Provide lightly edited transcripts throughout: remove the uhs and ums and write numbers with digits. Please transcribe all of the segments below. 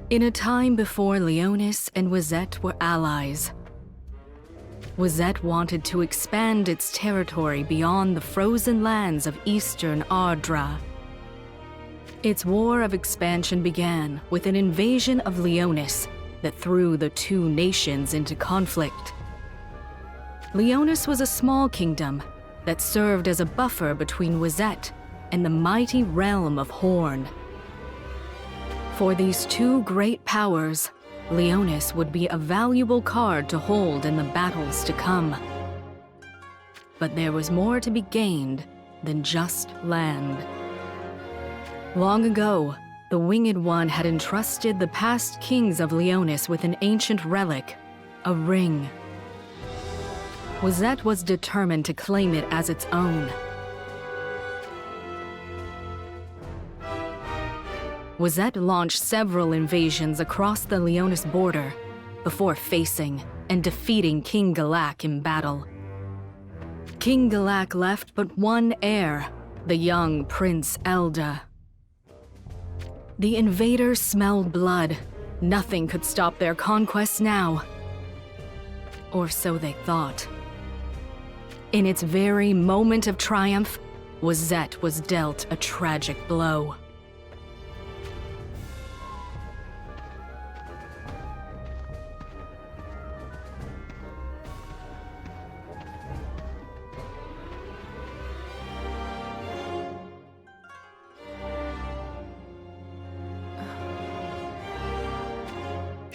In a time before Leonis and Wazette were allies, Wazette wanted to expand its territory beyond the frozen lands of eastern Ardra. Its war of expansion began with an invasion of Leonis that threw the two nations into conflict. Leonis was a small kingdom that served as a buffer between Wazette and the mighty realm of Horn. For these two great powers, Leonis would be a valuable card to hold in the battles to come. But there was more to be gained than just land. Long ago, the Winged One had entrusted the past kings of Leonis with an ancient relic, a ring. Wazette was determined to claim it as its own. Wazette launched several invasions across the Leonis border before facing and defeating King Galak in battle. King Galak left but one heir, the young Prince Elda. The invaders smelled blood. Nothing could stop their conquest now. Or so they thought. In its very moment of triumph, Wazette was dealt a tragic blow.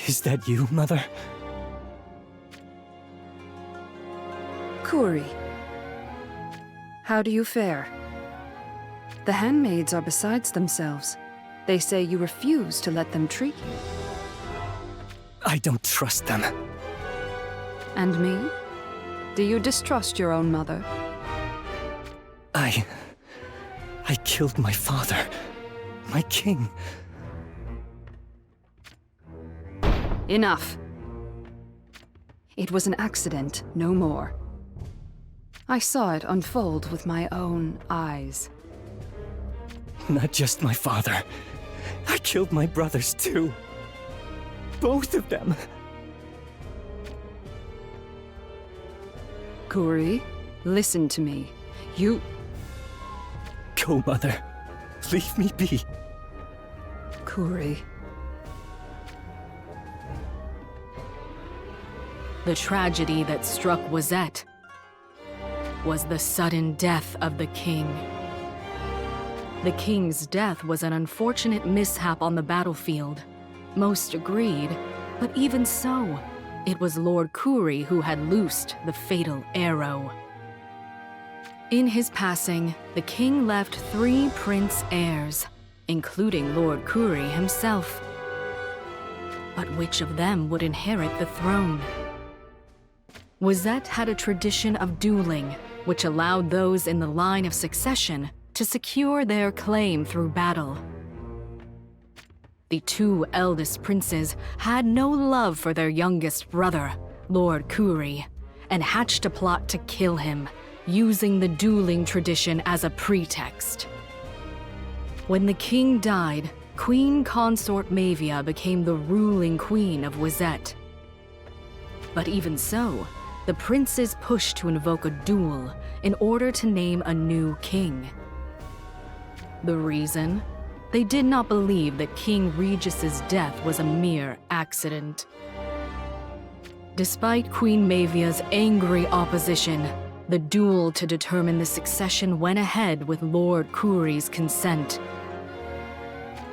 Is that you, Mother? Kuri. How do you fare? The handmaids are besides themselves. They say you refuse to let them treat you. I don't trust them. And me? Do you distrust your own mother? I killed my father, my king. Enough. It was an accident, no more. I saw it unfold with my own eyes. Not just my father. I killed my brothers too. Both of them. Kuri, listen to me. You... Go, Mother. Leave me be. Kuri... The tragedy that struck Wazette was the sudden death of the king. The king's death was an unfortunate mishap on the battlefield. Most agreed, but even so, it was Lord Kuri who had loosed the fatal arrow. In his passing, the king left 3 prince heirs, including Lord Kuri himself. But which of them would inherit the throne? Wazette had a tradition of dueling, which allowed those in the line of succession to secure their claim through battle. The 2 eldest princes had no love for their youngest brother, Lord Kuri, and hatched a plot to kill him, using the dueling tradition as a pretext. When the king died, Queen Consort Mavia became the ruling queen of Wazette. But even so, the princes pushed to invoke a duel in order to name a new king. The reason? They did not believe that King Regis's death was a mere accident. Despite Queen Mavia's angry opposition, the duel to determine the succession went ahead with Lord Kuri's consent.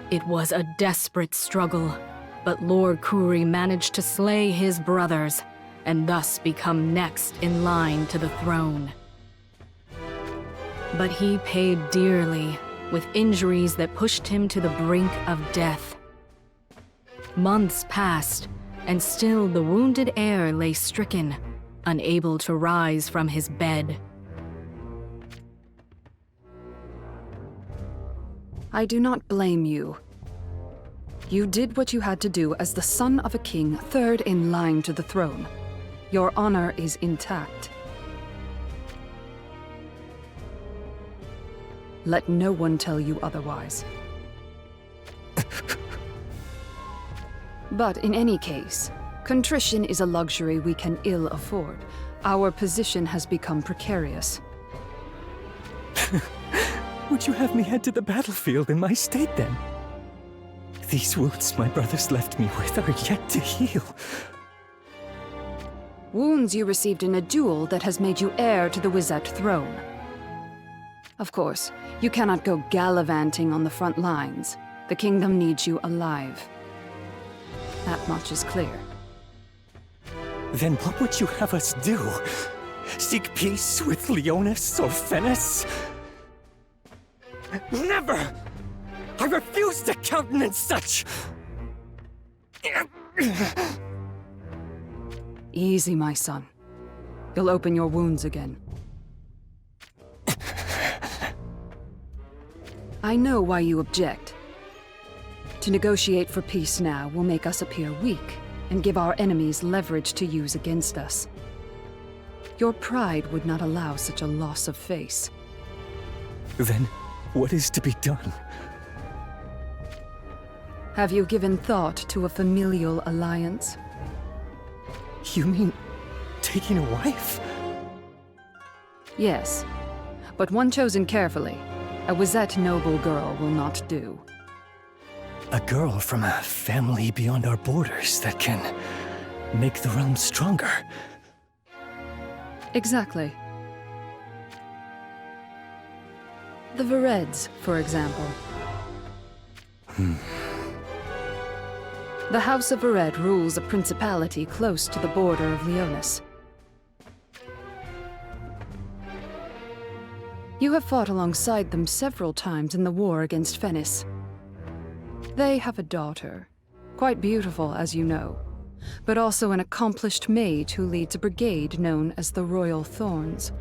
It was a desperate struggle, but Lord Kuri managed to slay his brothers and thus become next in line to the throne. But he paid dearly, with injuries that pushed him to the brink of death. Months passed, and still the wounded heir lay stricken, unable to rise from his bed. I do not blame you. You did what you had to do as the son of a king, 3rd in line to the throne. Your honor is intact. Let no one tell you otherwise. But in any case, contrition is a luxury we can ill afford. Our position has become precarious. Would you have me head to the battlefield in my state, then? These wounds my brothers left me with are yet to heal. Wounds you received in a duel that has made you heir to the Wizet throne. Of course, you cannot go gallivanting on the front lines. The kingdom needs you alive. That much is clear. Then what would you have us do? Seek peace with Leonis or Fennis? Never! I refuse to countenance such! Easy, my son. You'll open your wounds again. I know why you object. To negotiate for peace now will make us appear weak and give our enemies leverage to use against us. Your pride would not allow such a loss of face. Then, what is to be done? Have you given thought to a familial alliance? You mean taking a wife? Yes, but one chosen carefully. A Wizet noble girl will not do. A girl from a family beyond our borders that can make the realm stronger. Exactly. The Vereds, for example. The House of Vered rules a principality close to the border of Leonis. You have fought alongside them several times in the war against Fennis. They have a daughter, quite beautiful as you know, but also an accomplished mage who leads a brigade known as the Royal Thorns.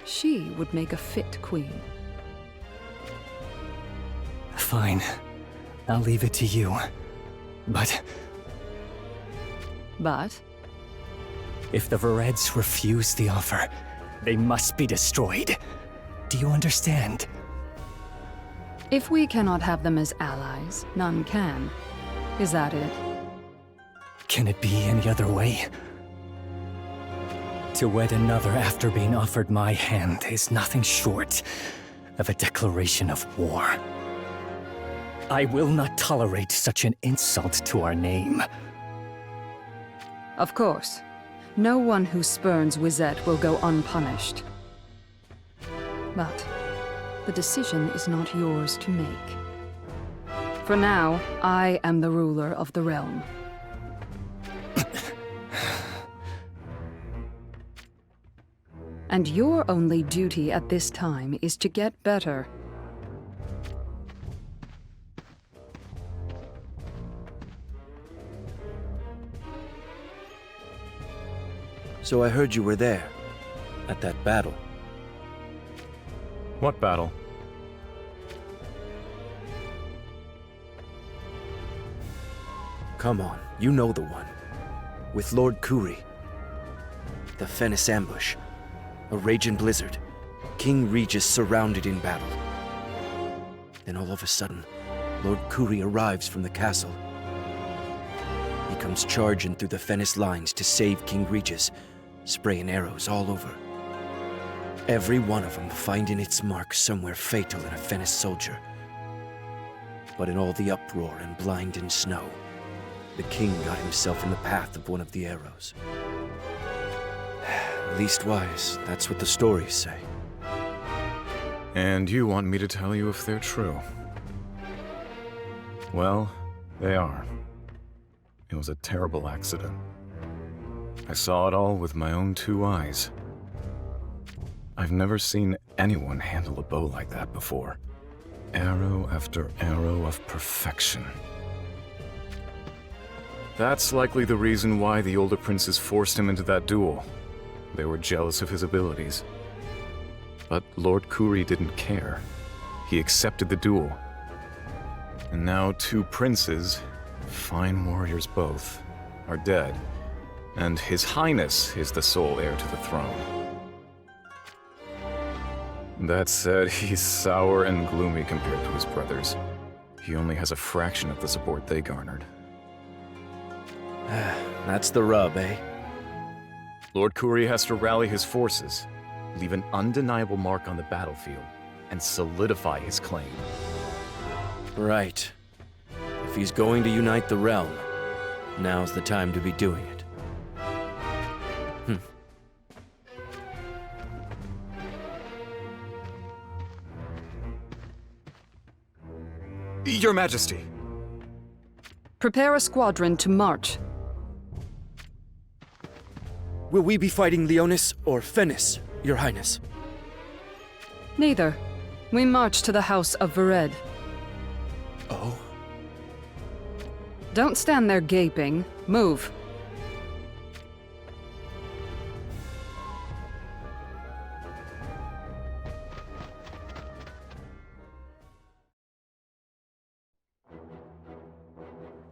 She would make a fit queen. Fine. I'll leave it to you. But if the Vereds refuse the offer, they must be destroyed. Do you understand? If we cannot have them as allies, none can. Is that it? Can it be any other way? To wed another after being offered my hand is nothing short of a declaration of war. I will not tolerate such an insult to our name. Of course. No one who spurns Wizet will go unpunished. But the decision is not yours to make. For now, I am the ruler of the realm. And your only duty at this time is to get better. So I heard you were there, at that battle. What battle? Come on, you know the one. With Lord Kuri. The Fennis ambush. A raging blizzard. King Regis surrounded in battle. Then all of a sudden, Lord Kuri arrives from the castle. He comes charging through the Fennis lines to save King Regis, spraying arrows all over. Every one of them finding its mark somewhere fatal in a Fennis soldier. But in all the uproar and blinding snow, the king got himself in the path of one of the arrows. Leastwise, that's what the stories say. And you want me to tell you if they're true? Well, they are. It was a terrible accident. I saw it all with my own 2 eyes. I've never seen anyone handle a bow like that before. Arrow after arrow of perfection. That's likely the reason why the older princes forced him into that duel. They were jealous of his abilities. But Lord Kuri didn't care. He accepted the duel. And now 2 princes, fine warriors both, are dead. And His Highness is the sole heir to the throne. That said, he's sour and gloomy compared to his brothers. He only has a fraction of the support they garnered. That's the rub, eh? Lord Kuri has to rally his forces, leave an undeniable mark on the battlefield, and solidify his claim. Right. If he's going to unite the realm, now's the time to be doing it. Your Majesty! Prepare a squadron to march. Will we be fighting Leonis or Fennis, Your Highness? Neither. We march to the House of Vered. Oh? Don't stand there gaping. Move.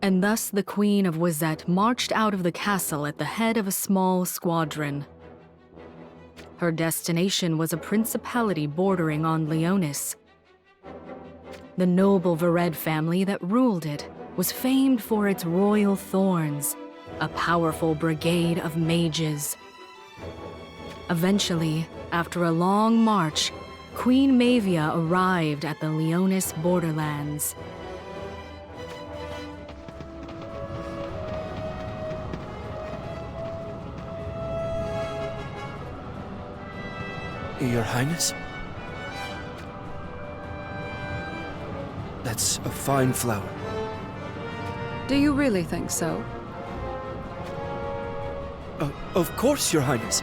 And thus the Queen of Wizet marched out of the castle at the head of a small squadron. Her destination was a principality bordering on Leonis. The noble Vered family that ruled it was famed for its royal thorns, a powerful brigade of mages. Eventually, after a long march, Queen Mavia arrived at the Leonis borderlands. Your Highness? That's a fine flower. Do you really think so? Of course, Your Highness.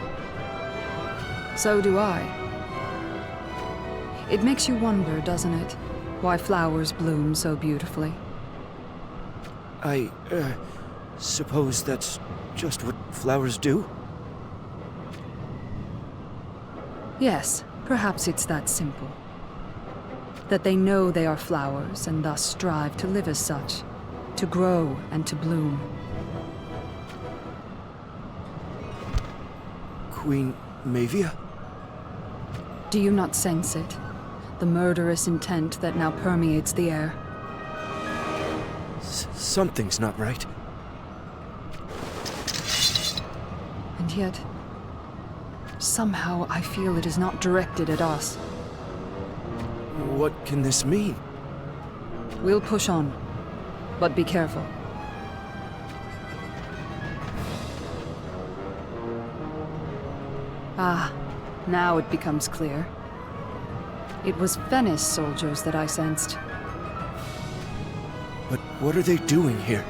So do I. It makes you wonder, doesn't it? Why flowers bloom so beautifully. I suppose that's just what flowers do? Yes, perhaps it's that simple. That they know they are flowers and thus strive to live as such, to grow and to bloom. Queen Mavia? Do you not sense it? The murderous intent that now permeates the air. Something's not right. And yet, somehow I feel it is not directed at us. What can this mean? We'll push on, but be careful. Ah, now it becomes clear. It was Fennis soldiers that I sensed. But what are they doing here?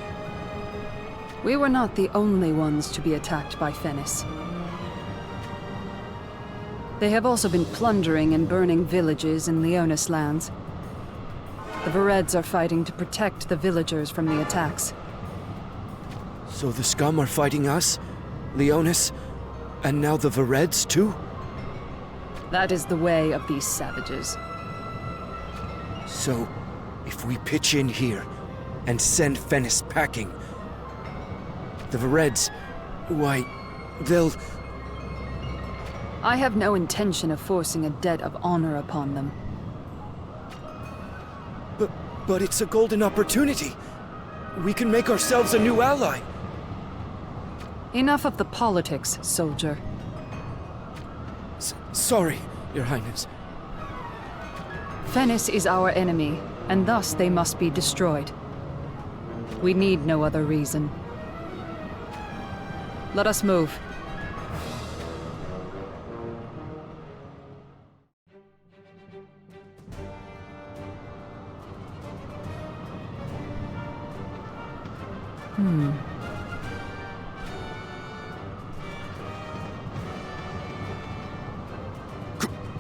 We were not the only ones to be attacked by Fennis. They have also been plundering and burning villages in Leonis lands. The Vereds are fighting to protect the villagers from the attacks. So the scum are fighting us, Leonis, and now the Vereds too? That is the way of these savages. So, if we pitch in here and send Fennis packing, the Vereds, why, they'll... I have no intention of forcing a debt of honor upon them. But it's a golden opportunity. We can make ourselves a new ally. Enough of the politics, soldier. Sorry, Your Highness. Fennis is our enemy, and thus they must be destroyed. We need no other reason. Let us move.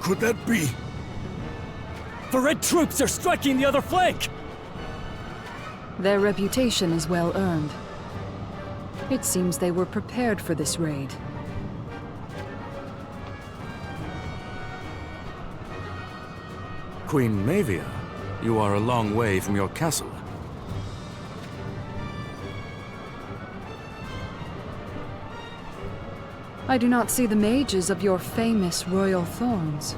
Could that be? Vered troops are striking the other flank! Their reputation is well earned. It seems they were prepared for this raid. Queen Mavia, you are a long way from your castle. I do not see the mages of your famous royal thorns.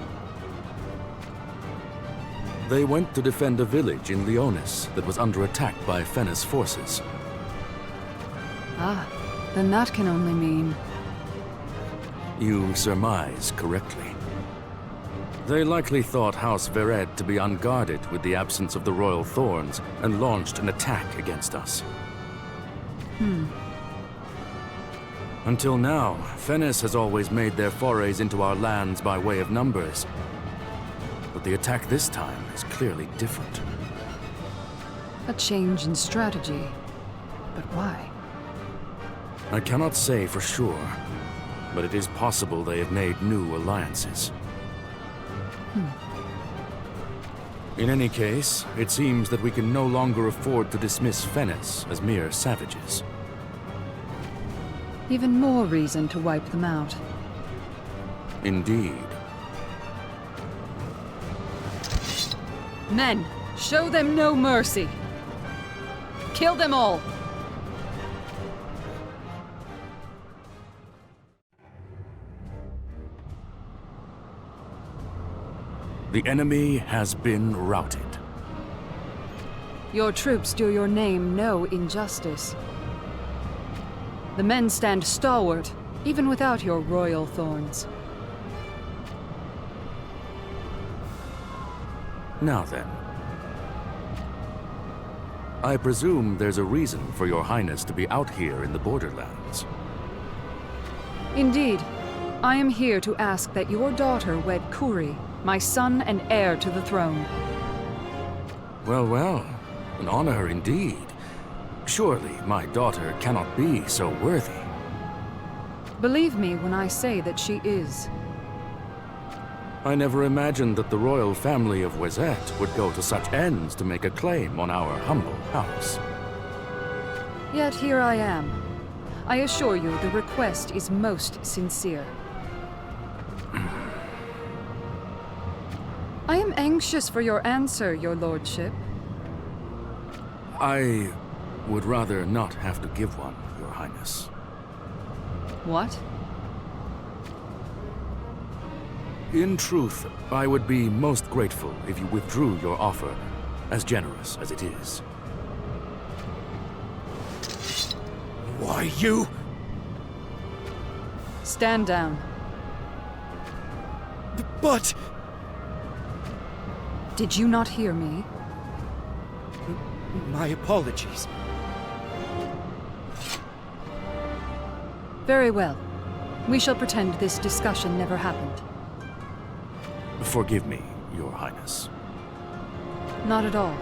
They went to defend a village in Leonis that was under attack by Fennis forces. Ah, then that can only mean... You surmise correctly. They likely thought House Vered to be unguarded with the absence of the royal thorns and launched an attack against us. Until now, Fennis has always made their forays into our lands by way of numbers. But the attack this time is clearly different. a change in strategy. But why? I cannot say for sure, but it is possible they have made new alliances. In any case, it seems that we can no longer afford to dismiss Fennis as mere savages. Even more reason to wipe them out. Indeed. Men, show them no mercy. Kill them all. The enemy has been routed. Your troops do your name no injustice. The men stand stalwart, even without your royal thorns. Now then. I presume there's a reason for your highness to be out here in the borderlands. Indeed. I am here to ask that your daughter wed Kuri, my son and heir to the throne. Well, well, an honor indeed. Surely my daughter cannot be so worthy. Believe me when I say that she is. I never imagined that the royal family of Wezet would go to such ends to make a claim on our humble house. Yet here I am. I assure you the request is most sincere. I am anxious for your answer, your lordship. I would rather not have to give one, your highness. What? In truth, I would be most grateful if you withdrew your offer, as generous as it is. Why, you? Stand down. But... Did you not hear me? My apologies. Very well. We shall pretend this discussion never happened. Forgive me, your highness. Not at all.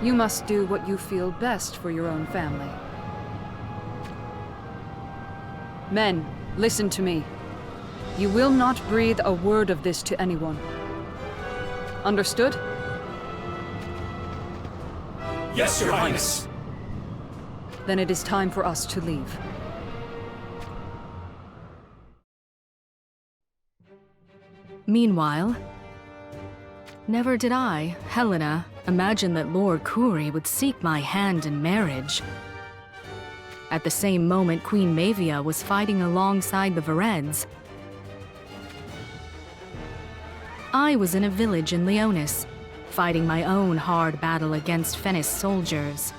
You must do what you feel best for your own family. Men, listen to me. You will not breathe a word of this to anyone. Understood? Yes, Your Highness! Then it is time for us to leave. Meanwhile, never did I, Helena, imagine that Lord Kuri would seek my hand in marriage. At the same moment, Queen Mavia was fighting alongside the Vereds. I was in a village in Leonis, fighting my own hard battle against Fennis soldiers.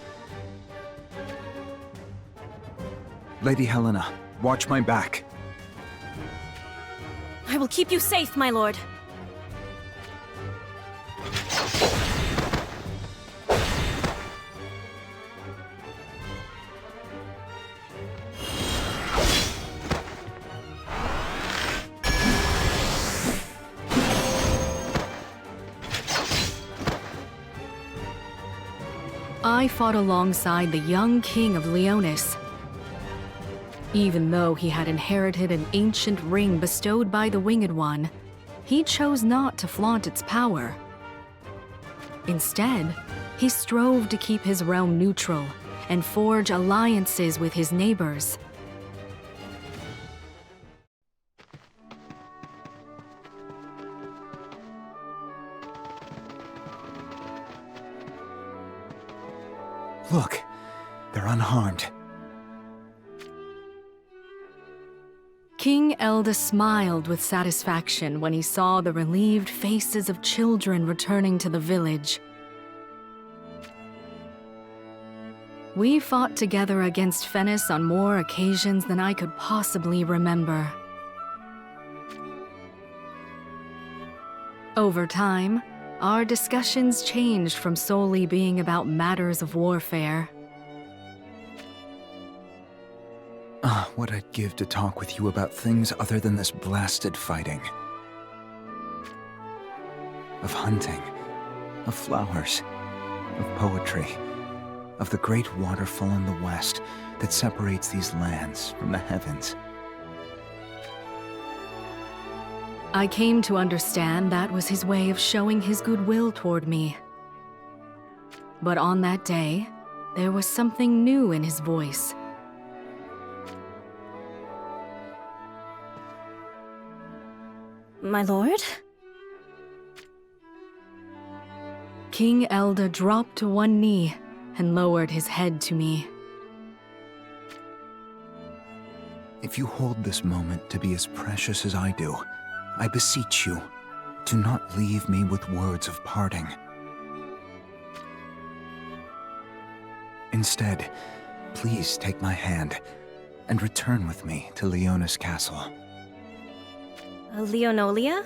Lady Helena, watch my back. I will keep you safe, my lord. I fought alongside the young king of Leonis. Even though he had inherited an ancient ring bestowed by the Winged One, he chose not to flaunt its power. Instead, he strove to keep his realm neutral and forge alliances with his neighbors. Look, they're unharmed. King Elda smiled with satisfaction when he saw the relieved faces of children returning to the village. We fought together against Fennis on more occasions than I could possibly remember. Over time, our discussions changed from solely being about matters of warfare. What I'd give to talk with you about things other than this blasted fighting. Of hunting, of flowers, of poetry, of the great waterfall in the west that separates these lands from the heavens. I came to understand that was his way of showing his goodwill toward me. But on that day, there was something new in his voice. My lord? King Elda dropped to one knee and lowered his head to me. If you hold this moment to be as precious as I do, I beseech you, do not leave me with words of parting. Instead, please take my hand and return with me to Leonis Castle. A Leonolia?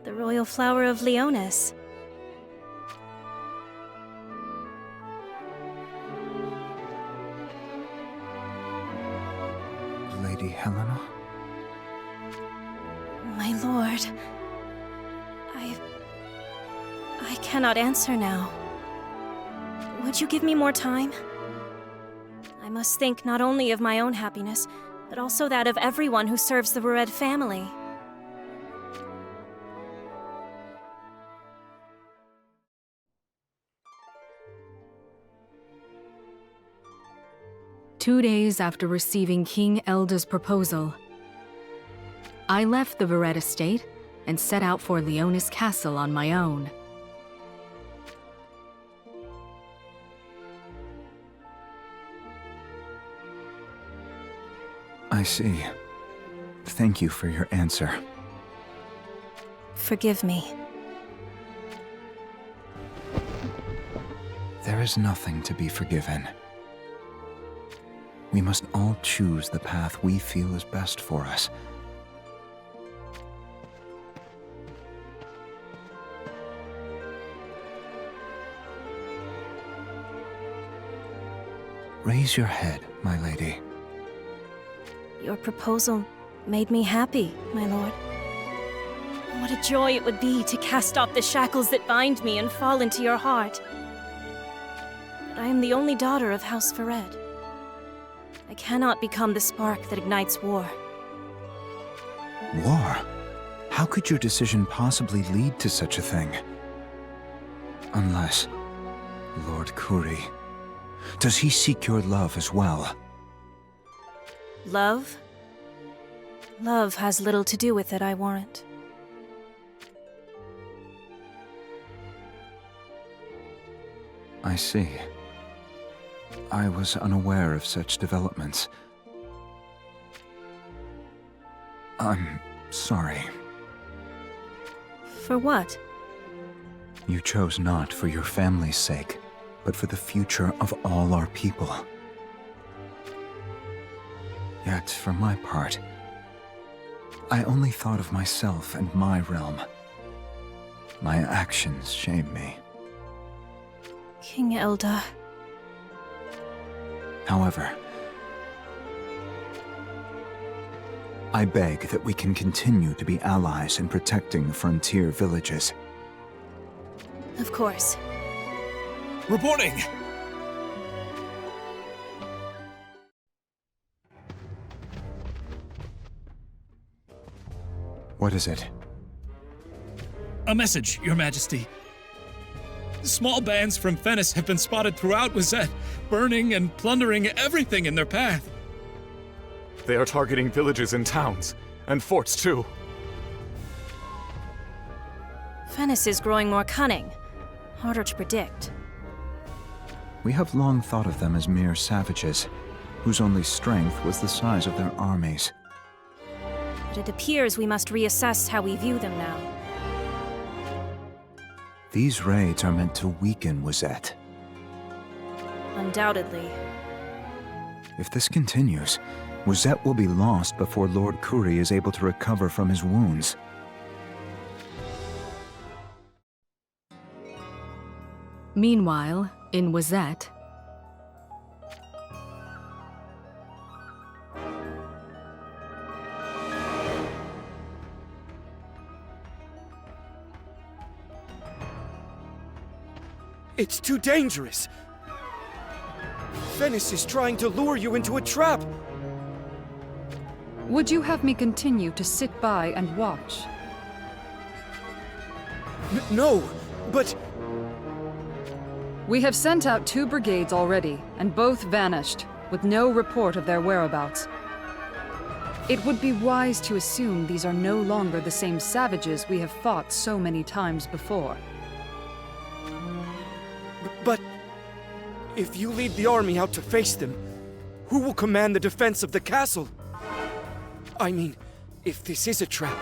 The royal flower of Leonis. Lady Helena? My lord. I cannot answer now. Would you give me more time? I must think not only of my own happiness, but also that of everyone who serves the Rued family. Two days after receiving King Elda's proposal, I left the Vered estate and set out for Leonis Castle on my own. I see. Thank you for your answer. Forgive me. There is nothing to be forgiven. We must all choose the path we feel is best for us. Raise your head, my lady. Your proposal made me happy, my lord. What a joy it would be to cast off the shackles that bind me and fall into your heart. But I am the only daughter of House Vered. I cannot become the spark that ignites war. War? How could your decision possibly lead to such a thing? Unless... Lord Kuri... Does he seek your love as well? Love? Love has little to do with it, I warrant. I see. I was unaware of such developments. I'm sorry. For what? You chose not for your family's sake, but for the future of all our people. Yet, for my part, I only thought of myself and my realm. My actions shame me. King Elda. However, I beg that we can continue to be allies in protecting the frontier villages. Of course. Reporting! What is it? A message, Your Majesty. Small bands from Fennis have been spotted throughout Wazet, burning and plundering everything in their path. They are targeting villages and towns, and forts too. Fennis is growing more cunning. Harder to predict. We have long thought of them as mere savages, whose only strength was the size of their armies. But it appears we must reassess how we view them now. These raids are meant to weaken Wazet. Undoubtedly. If this continues, Wazet will be lost before Lord Kuri is able to recover from his wounds. Meanwhile, in Wazet, It's too dangerous! Venice is trying to lure you into a trap! Would you have me continue to sit by and watch? No, but... We have sent out 2 brigades already, and both vanished, with no report of their whereabouts. It would be wise to assume these are no longer the same savages we have fought so many times before. But... if you lead the army out to face them, who will command the defense of the castle? I mean, if this is a trap,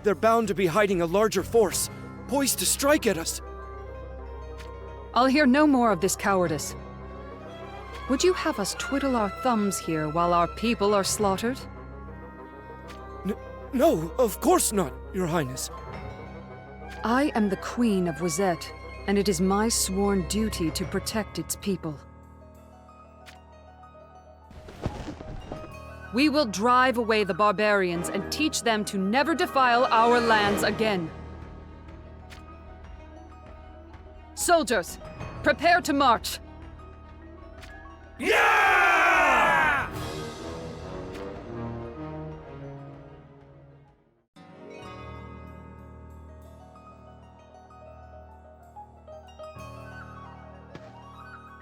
they're bound to be hiding a larger force, poised to strike at us. I'll hear no more of this cowardice. Would you have us twiddle our thumbs here while our people are slaughtered? No, of course not, Your Highness. I am the Queen of Wazet, and it is my sworn duty to protect its people. We will drive away the barbarians and teach them to never defile our lands again. Soldiers, prepare to march! Yeah!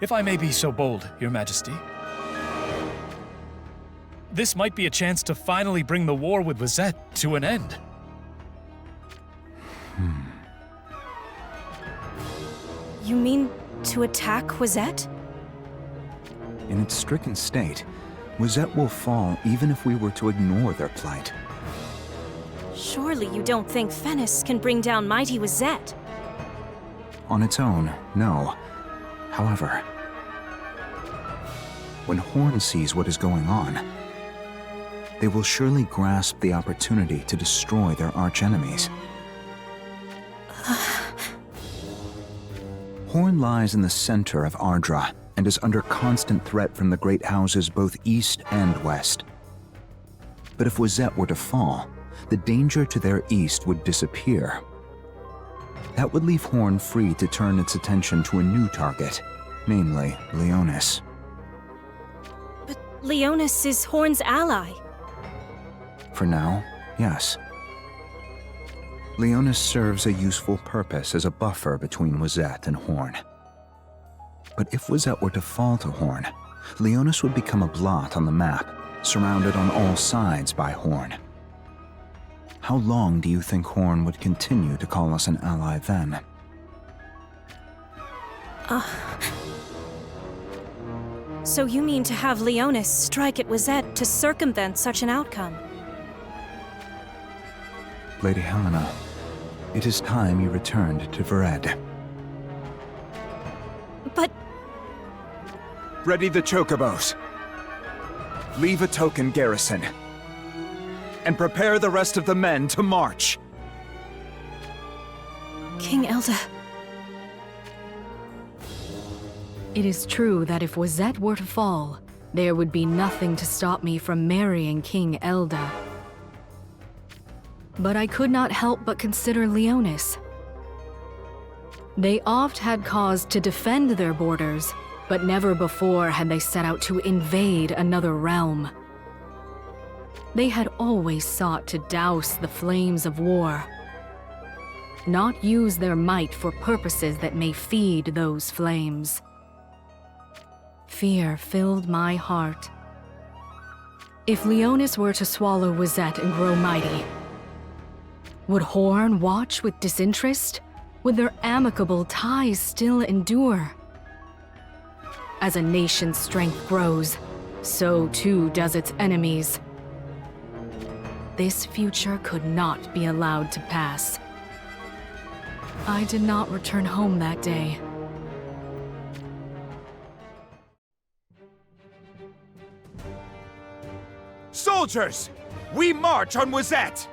If I may be so bold, Your Majesty. This might be a chance to finally bring the war with Wazet to an end. You mean to attack Wazet? In its stricken state, Wazet will fall even if we were to ignore their plight. Surely you don't think Venice can bring down mighty Wazet? On its own, no. However, when Horn sees what is going on, they will surely grasp the opportunity to destroy their archenemies. Horn lies in the center of Ardra and is under constant threat from the great houses both east and west. But if Wazet were to fall, the danger to their east would disappear. That would leave Horn free to turn its attention to a new target, namely Leonis. But Leonis is Horn's ally. For now, yes. Leonis serves a useful purpose as a buffer between Wazet and Horn. But if Wazet were to fall to Horn, Leonis would become a blot on the map, surrounded on all sides by Horn. How long do you think Horn would continue to call us an ally then? So you mean to have Leonis strike at Wazet to circumvent such an outcome? Lady Helena, it is time you returned to Vered. But... Ready the chocobos. Leave a token garrison. And prepare the rest of the men to march. King Elda... it is true that if Wazet were to fall, there would be nothing to stop me from marrying King Elda. But I could not help but consider Leonis. They oft had cause to defend their borders, but never before had they set out to invade another realm. They had always sought to douse the flames of war, not use their might for purposes that may feed those flames. Fear filled my heart. If Leonis were to swallow Wazet and grow mighty, would Horn watch with disinterest? Would their amicable ties still endure? As a nation's strength grows, so too does its enemies. This future could not be allowed to pass. I did not return home that day. Soldiers! We march on Wazette!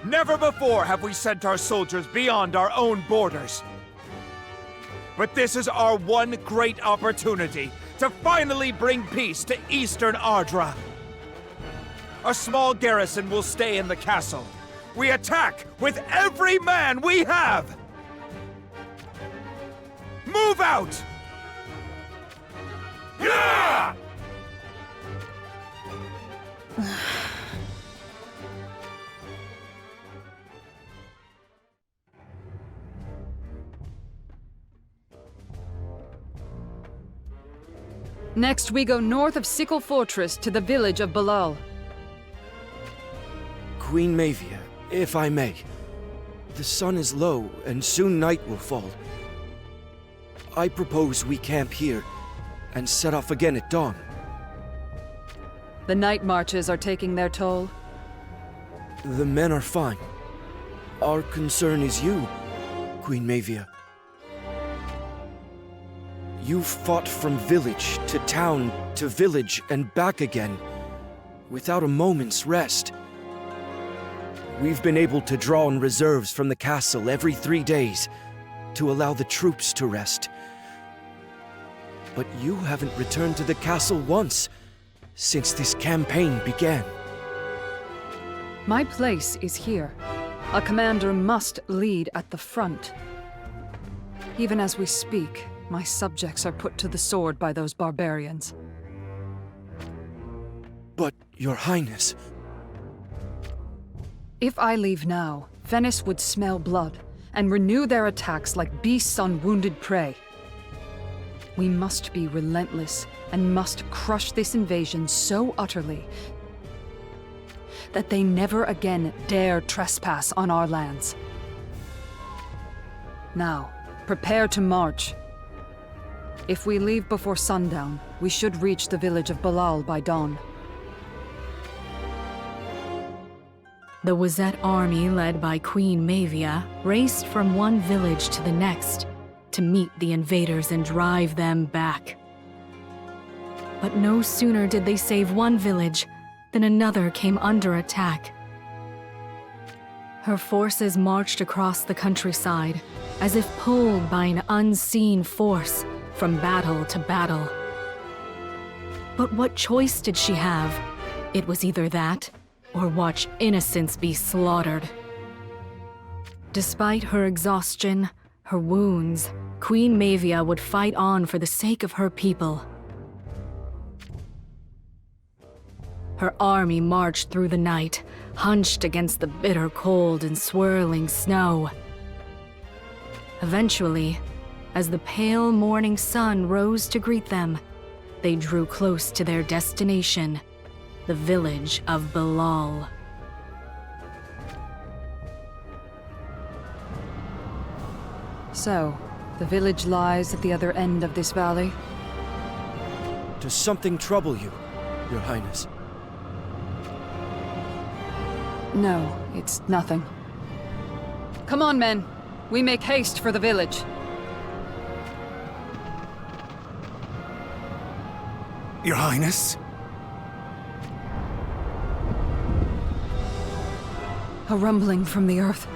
Never before have we sent our soldiers beyond our own borders. But this is our one great opportunity to finally bring peace to Eastern Ardra. A small garrison will stay in the castle. We attack with every man we have! Move out! Yeah! Next, we go north of Sickle Fortress to the village of Balal. Queen Mavia, if I may. The sun is low, and soon night will fall. I propose we camp here and set off again at dawn. The night marches are taking their toll. The men are fine. Our concern is you, Queen Mavia. You've fought from village to town to village and back again, without a moment's rest. We've been able to draw on reserves from the castle every 3 days to allow the troops to rest. But you haven't returned to the castle once since this campaign began. My place is here. A commander must lead at the front. Even as we speak, my subjects are put to the sword by those barbarians. But, Your Highness... If I leave now, Venice would smell blood and renew their attacks like beasts on wounded prey. We must be relentless and must crush this invasion so utterly that they never again dare trespass on our lands. Now, prepare to march. If we leave before sundown, we should reach the village of Balal by dawn. The Wazette army, led by Queen Mavia, raced from one village to the next to meet the invaders and drive them back. But no sooner did they save one village than another came under attack. Her forces marched across the countryside, as if pulled by an unseen force from battle to battle. But what choice did she have? It was either that, or watch innocents be slaughtered. Despite her exhaustion, her wounds, Queen Mavia would fight on for the sake of her people. Her army marched through the night, hunched against the bitter cold and swirling snow. Eventually, as the pale morning sun rose to greet them, they drew close to their destination, the village of Balal. So, the village lies at the other end of this valley? Does something trouble you, Your Highness? No, it's nothing. Come on, men. We make haste for the village. Your Highness? A rumbling from the earth.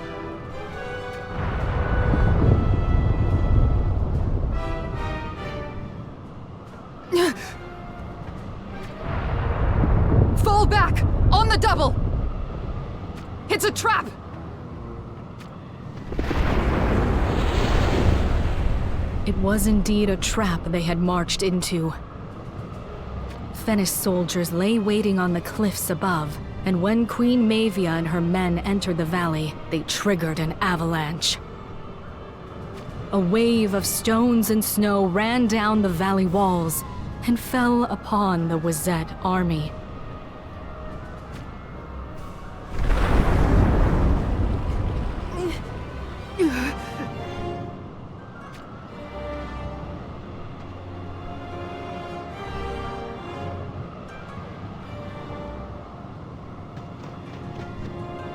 Fall back! On the double! It's a trap! It was indeed a trap they had marched into. Fennis soldiers lay waiting on the cliffs above, and when Queen Mavia and her men entered the valley, they triggered an avalanche. A wave of stones and snow ran down the valley walls and fell upon the Wazette army.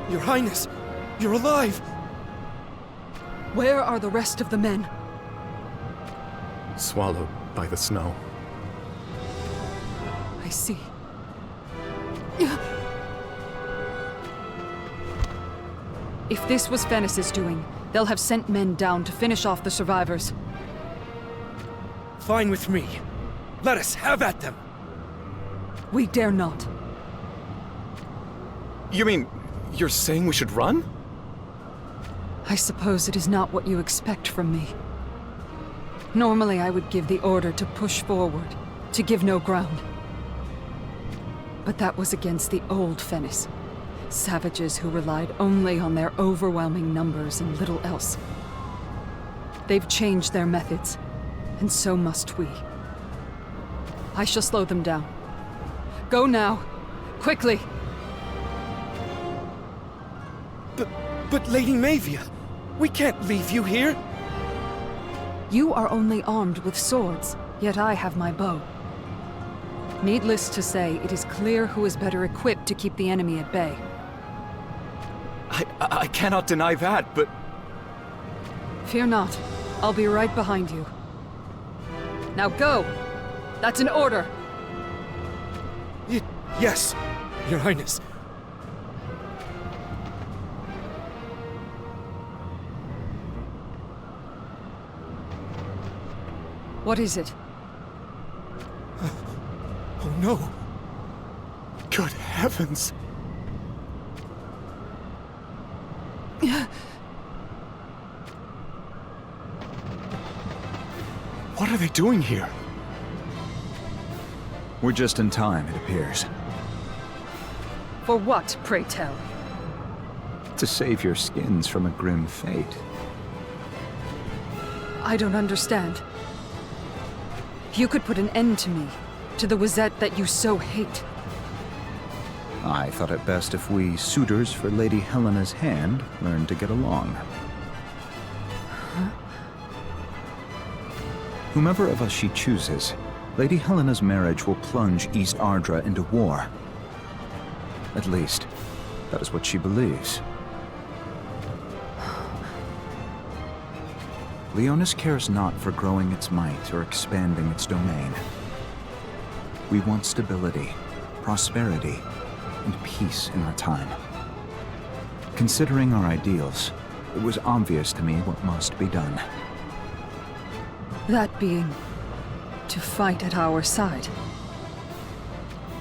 Your Highness, you're alive! Where are the rest of the men? Swallowed by the snow. I see. If this was Fennis's doing, they'll have sent men down to finish off the survivors. Fine with me. Let us have at them! We dare not. You mean, you're saying we should run? I suppose it is not what you expect from me. Normally I would give the order to push forward, to give no ground. But that was against the old Fennis. Savages who relied only on their overwhelming numbers and little else. They've changed their methods, and so must we. I shall slow them down. Go now. Quickly! But Lady Mavia, we can't leave you here! You are only armed with swords, yet I have my bow. Needless to say, it is clear who is better equipped to keep the enemy at bay. I cannot deny that, but... Fear not. I'll be right behind you. Now go! That's an order! Yes, Your Highness. What is it? Oh no! Good heavens! What are they doing here? We're just in time, it appears. For what, pray tell? To save your skins from a grim fate. I don't understand. You could put an end to me, to the Wizette that you so hate. I thought it best if we suitors for Lady Helena's hand learned to get along. Huh? Whomever of us she chooses, Lady Helena's marriage will plunge East Ardra into war. At least, that is what she believes. Leonis cares not for growing its might or expanding its domain. We want stability, prosperity, and peace in our time. Considering our ideals, it was obvious to me what must be done. That being, to fight at our side.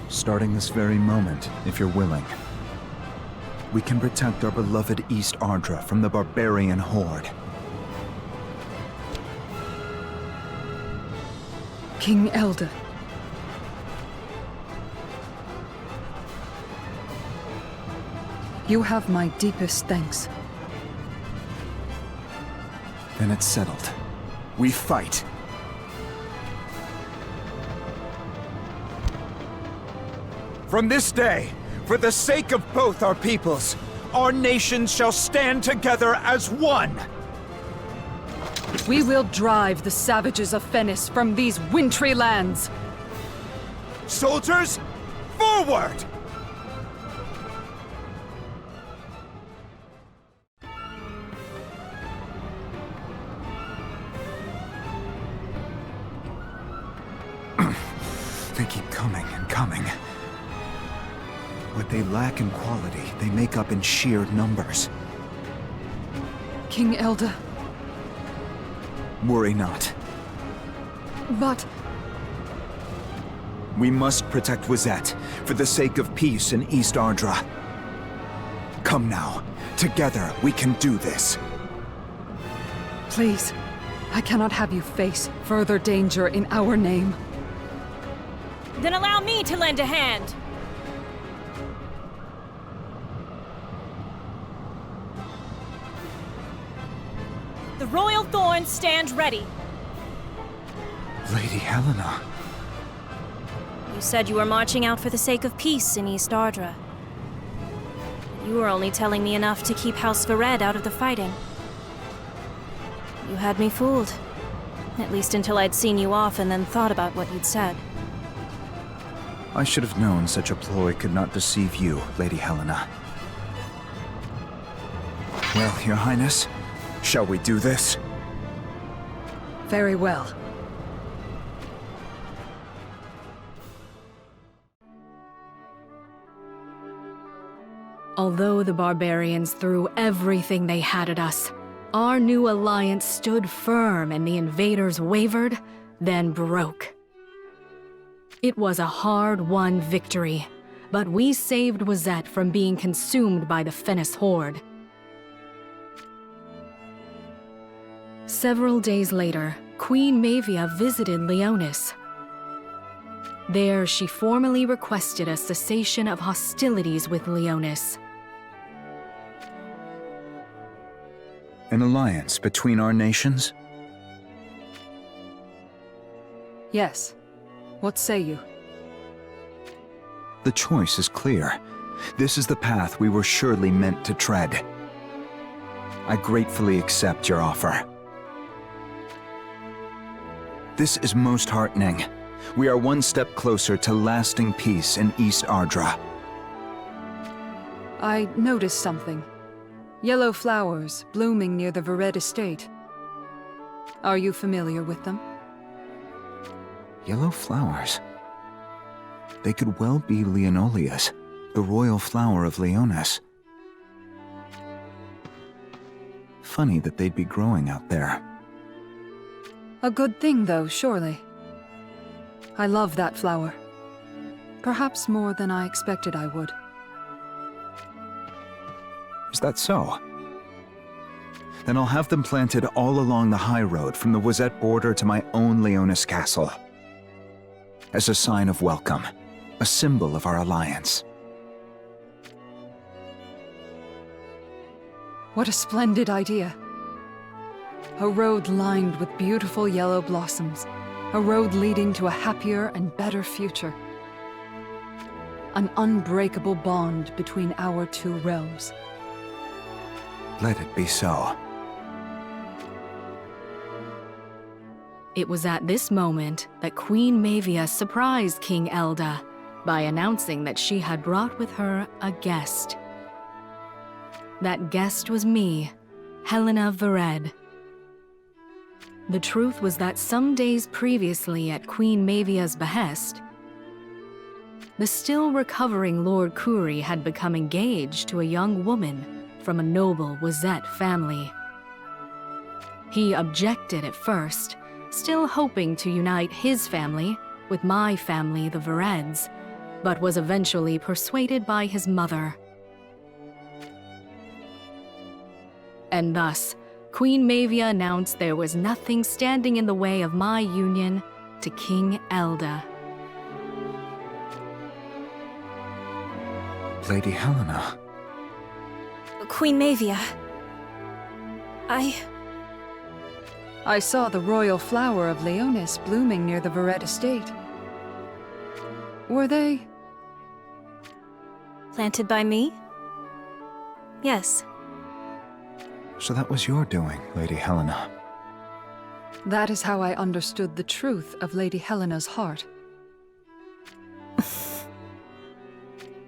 Starting this very moment, if you're willing. We can protect our beloved East Ardra from the barbarian horde. King Elda. You have my deepest thanks. Then it's settled. We fight! From this day, for the sake of both our peoples, our nations shall stand together as one! We will drive the savages of Fennis from these wintry lands! Soldiers, forward! They keep coming and coming. What they lack in quality, they make up in sheer numbers. King Elda. Worry not. But... we must protect Wizette, for the sake of peace in East Ardra. Come now. Together, we can do this. Please, I cannot have you face further danger in our name. Then allow me to lend a hand! The Royal Thorns stand ready. Lady Helena. You said you were marching out for the sake of peace in East Ardra. You were only telling me enough to keep House Vered out of the fighting. You had me fooled. At least until I'd seen you off and then thought about what you'd said. I should have known such a ploy could not deceive you, Lady Helena. Well, Your Highness, shall we do this? Very well. Although the barbarians threw everything they had at us, our new alliance stood firm and the invaders wavered, then broke. It was a hard-won victory, but we saved Wazette from being consumed by the Fennis horde. Several days later, Queen Mavia visited Leonis. There, she formally requested a cessation of hostilities with Leonis. An alliance between our nations? Yes. What say you? The choice is clear. This is the path we were surely meant to tread. I gratefully accept your offer. This is most heartening. We are one step closer to lasting peace in East Ardra. I noticed something. Yellow flowers blooming near the Vered estate. Are you familiar with them? Yellow flowers? They could well be Leonolias, the royal flower of Leonis. Funny that they'd be growing out there. A good thing, though, surely. I love that flower. Perhaps more than I expected I would. Is that so? Then I'll have them planted all along the high road from the Wazette border to my own Leonis castle. As a sign of welcome, a symbol of our alliance. What a splendid idea. A road lined with beautiful yellow blossoms. A road leading to a happier and better future. An unbreakable bond between our two realms. Let it be so. It was at this moment that Queen Mavia surprised King Elda by announcing that she had brought with her a guest. That guest was me, Helena Vered. The truth was that some days previously at Queen Mavia's behest, the still recovering Lord Kuri had become engaged to a young woman from a noble Wazette family. He objected at first, still hoping to unite his family with my family, the Vereds, but was eventually persuaded by his mother. And thus, Queen Mavia announced there was nothing standing in the way of my union to King Elda. Lady Helena. Queen Mavia. I saw the royal flower of Leonis blooming near the Vered estate. Were they? Planted by me? Yes. So that was your doing, Lady Helena. That is how I understood the truth of Lady Helena's heart.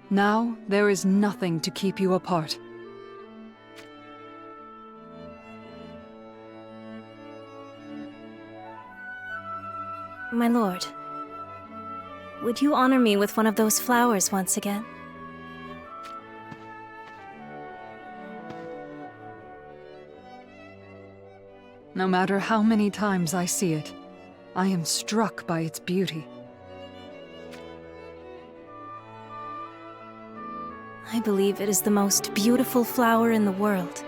Now, there is nothing to keep you apart. My lord, would you honor me with one of those flowers once again? No matter how many times I see it, I am struck by its beauty. I believe it is the most beautiful flower in the world.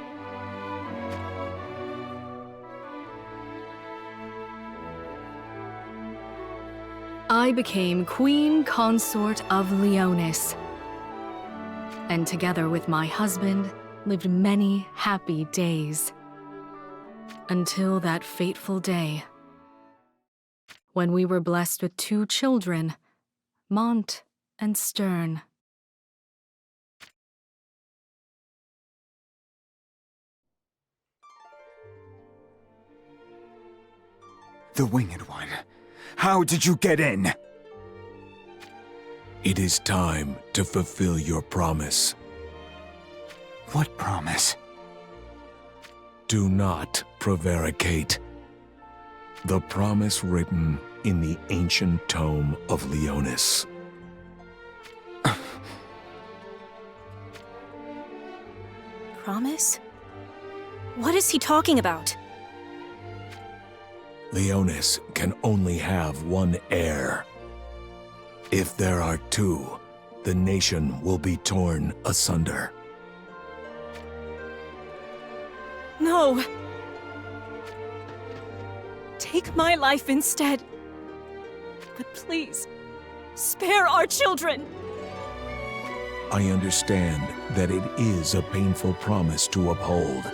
I became Queen Consort of Leonis, and together with my husband, lived many happy days. Until that fateful day, when we were blessed with 2 children, Mont and Stern. The Winged One. How did you get in? It is time to fulfill your promise. What promise? Do not prevaricate. The promise written in the ancient tome of Promise? What is he talking about? Leonis can only have one heir. If there are two, the nation will be torn asunder. No! Take my life instead. But please, spare our children! I understand that it is a painful promise to uphold.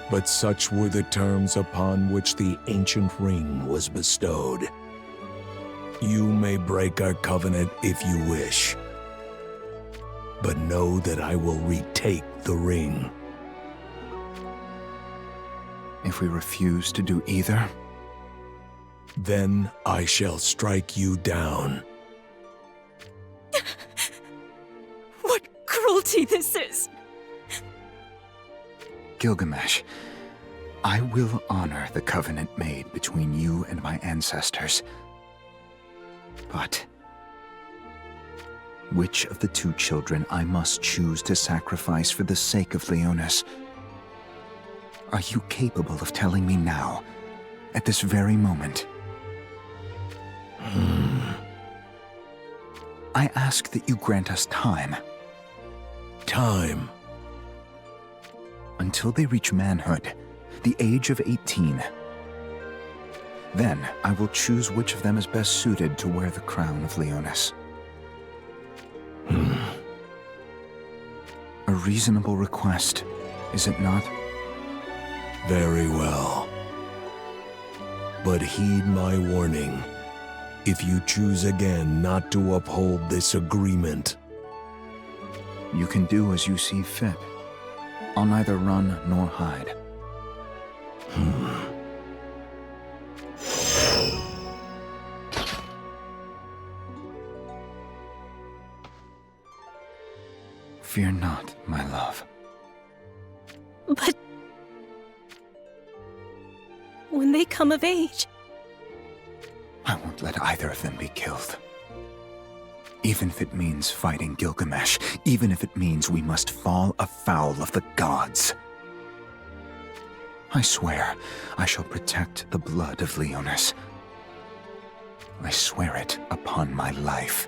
But such were the terms upon which the ancient ring was bestowed. You may break our covenant if you wish, but know that I will retake the ring. If we refuse to do either, then I shall strike you down. What cruelty this is! Gilgamesh, I will honor the covenant made between you and my ancestors. But which of the two children I must choose to sacrifice for the sake of Leonis? Are you capable of telling me now, at this very moment? I ask that you grant us time. Time. Until they reach manhood, the age of 18. Then I will choose which of them is best suited to wear the crown of Leonis. A reasonable request, is it not? Very well. But heed my warning. If you choose again not to uphold this agreement, You can do as you see fit. I'll neither run nor hide. Fear not, my love. But when they come of age, I won't let either of them be killed. Even if it means fighting Gilgamesh, even if it means we must fall afoul of the gods. I swear I shall protect the blood of Leonis. I swear it upon my life.